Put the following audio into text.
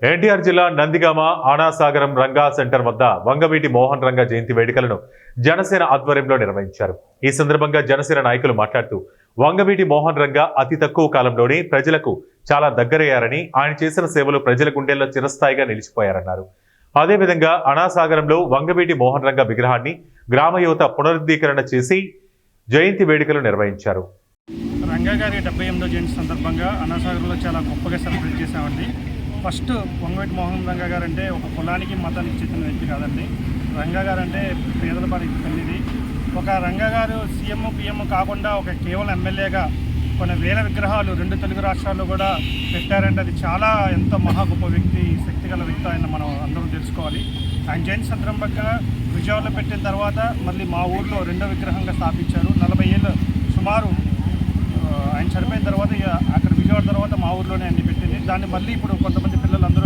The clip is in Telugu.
ఎన్టీఆర్ జిల్లా నందిగామ ఆనాసాగరం రంగా సెంటర్ వద్ద వంగవీటి మోహన్ రంగా జయంతి వేడుకలను జనసేన ఆధ్వర్యంలో నిర్వహించారు. ఈ సందర్భంగా జనసేన నాయకులు మాట్లాడుతూ వంగవీటి మోహన్ రంగా అతి తక్కువ కాలంలోనే ప్రజలకు చాలా దగ్గరయ్యారని, ఆయన చేసిన సేవలు ప్రజల గుండెల్లో చిరస్థాయిగా నిలిచిపోయారన్నారు. అదేవిధంగా అనాసాగరంలో వంగవీటి మోహన్ రంగా విగ్రహాన్ని గ్రామ యువత పునరుద్ధీకరణ చేసి జయంతి వేడుకలు నిర్వహించారు. రంగా గారి 78వ జయంతి సందర్భంగా అనాసాగరంలో చాలా గొప్పగా సెలబ్రేట్ చేశామండి. ఫస్ట్ వంగవీటి మోహన్ రంగా గారు అంటే ఒక కులానికి మతానికి చెందిన వ్యక్తి కాదండి. రంగా గారు అంటే పేదల వారి తల్లిది. ఒక రంగా గారు సీఎం పిఎం కాకుండా ఒక కేవలం ఎమ్మెల్యేగా కొన్ని వేల విగ్రహాలు 2 తెలుగు రాష్ట్రాల్లో కూడా పెట్టారంటే అది చాలా ఎంతో మహా గొప్ప వ్యక్తి, శక్తిగల వ్యక్తి ఆయన మనం అందరం తెలుసుకోవాలి. ఆయన జయంతి సందర్భంగా విజయవాడలో పెట్టిన తర్వాత మళ్ళీ మా ఊర్లో 2వ విగ్రహంగా స్థాపించారు. 40 ఏళ్ళు సుమారు ఆయన చనిపోయిన తర్వాత అక్కడ విజయవాడ తర్వాత మా ఊర్లోనే అన్ని పెట్టింది. దాన్ని మళ్ళీ ఇప్పుడు కొంతమంది పిల్లలందరూ